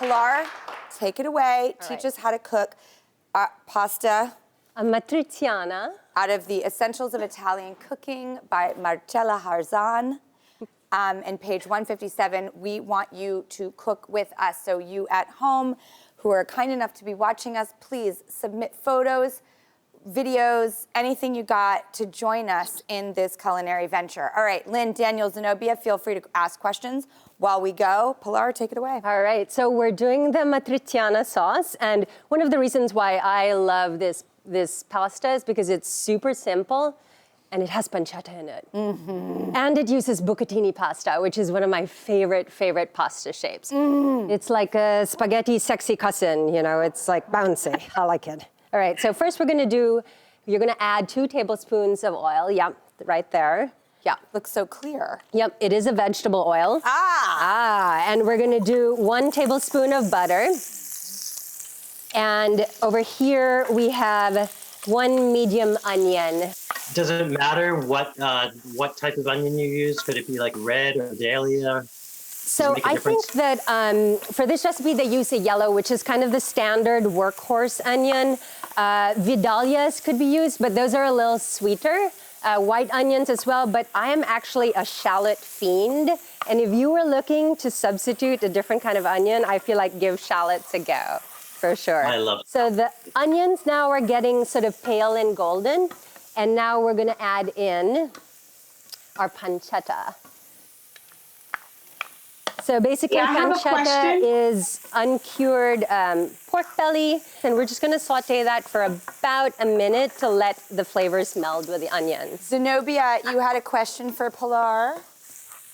Pilar, take it away. Teach us how to cook pasta. Amatriciana. Out of the Essentials of Italian Cooking by Marcella Hazan. And page 157, we want you to cook with us. So you at home who are kind enough to be watching us, please submit photos, videos, anything you got to join us in this culinary venture. All right, Lynn, Daniel, Zenobia, feel free to ask questions while we go. Pilar, take it away. All right, so we're doing the Amatriciana sauce, and one of the reasons why I love this pasta is because it's super simple and it has pancetta in it. Mm-hmm. And it uses bucatini pasta, which is one of my favorite pasta shapes. It's like a spaghetti sexy cousin, you know, it's like bouncy. I like it. All right, so first you're gonna add 2 tablespoons of oil. Yep, right there. Yeah. Looks so clear. Yep, it is a vegetable oil. And we're gonna do 1 tablespoon of butter. And over here we have 1 medium onion. Does it matter what type of onion you use? Could it be like red or dahlia? So I think that for this recipe they use a yellow, which is kind of the standard workhorse onion. Vidalias could be used, but those are a little sweeter. White onions as well, but I am actually a shallot fiend. And if you were looking to substitute a different kind of onion, I feel like give shallots a go, for sure. I love it. So the onions now are getting sort of pale and golden. And now we're gonna add in our pancetta. So basically, pancetta is uncured pork belly, and we're just gonna saute that for about a minute to let the flavors meld with the onions. Zenobia, you had a question for Pilar?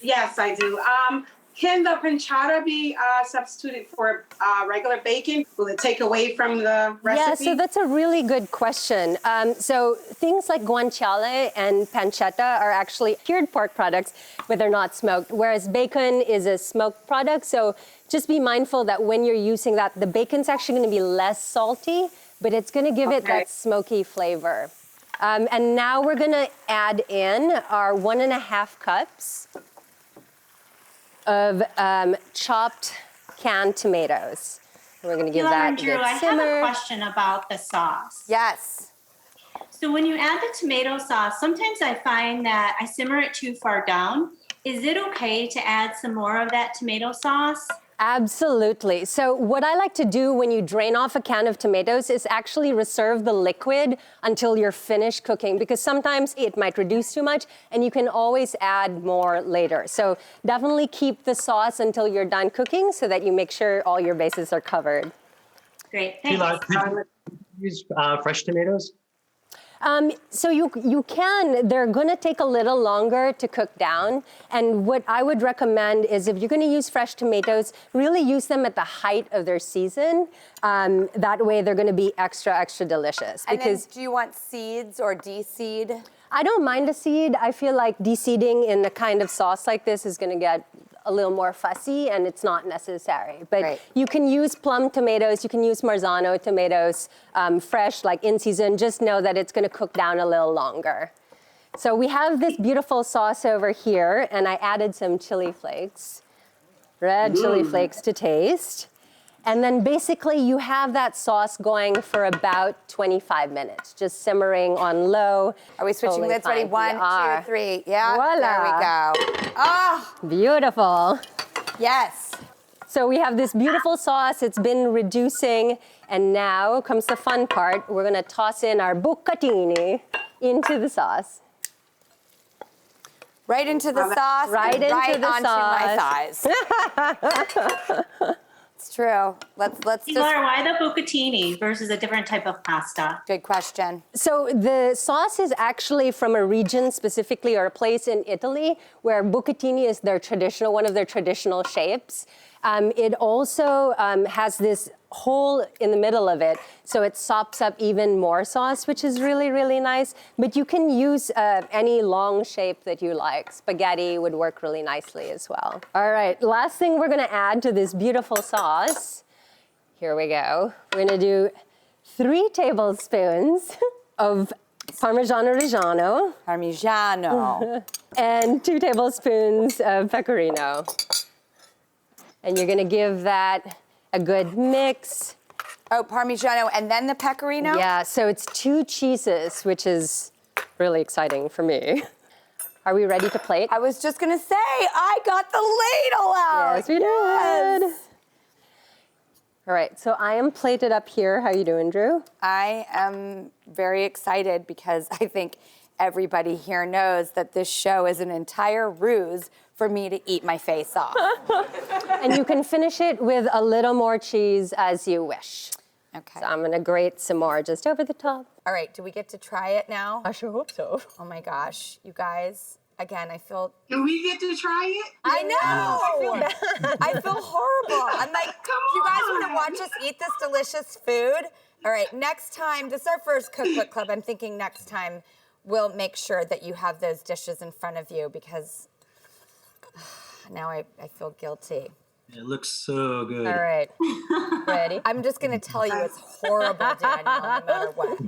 Yes, I do. Can the pancetta be substituted for regular bacon? Will it take away from the recipe? Yeah, so that's a really good question. So things like guanciale and pancetta are actually cured pork products, but they're not smoked, whereas bacon is a smoked product. So just be mindful that when you're using that, the bacon's actually gonna be less salty, but it's gonna give it that smoky flavor. And now we're gonna add in our 1.5 cups of chopped canned tomatoes. We're gonna give that a good simmer. I have a question about the sauce. Yes. So when you add the tomato sauce, sometimes I find that I simmer it too far down. Is it okay to add some more of that tomato sauce? Absolutely. So what I like to do when you drain off a can of tomatoes is actually reserve the liquid until you're finished cooking, because sometimes it might reduce too much and you can always add more later. So definitely keep the sauce until you're done cooking so that you make sure all your bases are covered. Great, thanks. Pilar, could you use fresh tomatoes? So you can, they're gonna take a little longer to cook down. And what I would recommend is if you're gonna use fresh tomatoes, really use them at the height of their season. That way they're gonna be extra delicious. And then, do you want seeds or de-seed? I don't mind a seed. I feel like de-seeding in a kind of sauce like this is gonna get a little more fussy, and it's not necessary. But you can use plum tomatoes, you can use Marzano tomatoes, fresh, like in season. Just know that it's gonna cook down a little longer. So we have this beautiful sauce over here, and I added some chili flakes, red chili flakes to taste. And then basically you have that sauce going for about 25 minutes, just simmering on low. Are we switching lids? Ready? 1, 2, 3. Yeah, Voila. There we go. Oh, beautiful. Yes. So we have this beautiful sauce. It's been reducing, and now comes the fun part. We're gonna toss in our bucatini into the sauce. Right into the sauce, right into the onto sauce. my thighs. It's true. Let's Pilar, why the bucatini versus a different type of pasta? Good question. So the sauce is actually from a region specifically, or a place in Italy, where bucatini is their traditional, one of their traditional shapes. It also has this hole in the middle of it, so it sops up even more sauce, which is really nice. But you can use any long shape that you like. Spaghetti would work really nicely as well. All right, last thing we're gonna add to this beautiful sauce, here we go. We're gonna do 3 tablespoons of Parmigiano Reggiano. Parmigiano. And 2 tablespoons of pecorino. And you're gonna give that a good mix. Oh, Parmigiano and then the Pecorino? Yeah, so it's 2 cheeses, which is really exciting for me. Are we ready to plate? I was just gonna say, I got the ladle out. Yes, we did. All right, so I am plated up here. How you doing, Drew? I am very excited because I think everybody here knows that this show is an entire ruse for me to eat my face off. And you can finish it with a little more cheese as you wish. Okay. So I'm gonna grate some more just over the top. All right, do we get to try it now? I sure hope so. Oh my gosh, you guys, again, I feel... Can we get to try it? I know! I feel horrible. I'm like, do you guys want to watch us eat this delicious food? All right, next time, this is our first cookbook club. I'm thinking next time we'll make sure that you have those dishes in front of you because now I feel guilty. It looks so good. All right, ready? I'm just going to tell you it's horrible, Daniel, no matter what.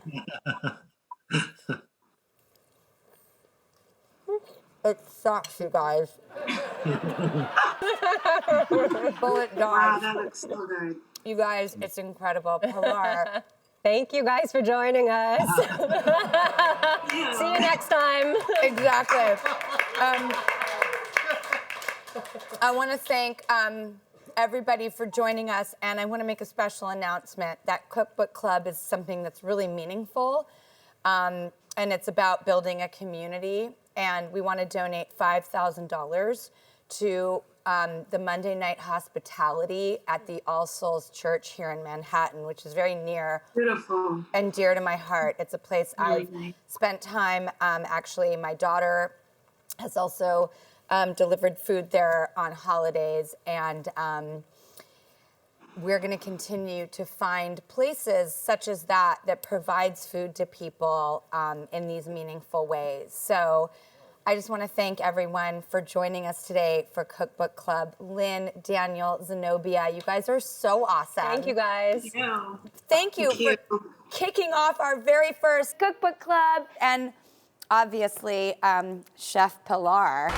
It sucks, you guys. Bullet Wow, dodge. that looks so good. You guys, it's incredible. Pilar. Thank you guys for joining us. See you next time. Exactly. I want to thank everybody for joining us, and I want to make a special announcement that Cookbook Club is something that's really meaningful, and it's about building a community, and we want to donate $5,000 to the Monday Night Hospitality at the All Souls Church here in Manhattan, which is very near Beautiful. and dear to my heart. It's a place Really I've nice. spent time. Actually, my daughter has also delivered food there on holidays, and we're going to continue to find places such as that that provides food to people in these meaningful ways. So I just want to thank everyone for joining us today for Cookbook Club. Lynn, Daniel, Zenobia, you guys are so awesome. Thank you guys. Yeah. Thank you Thank you. for kicking off our very first Cookbook Club. And obviously, Chef Pilar.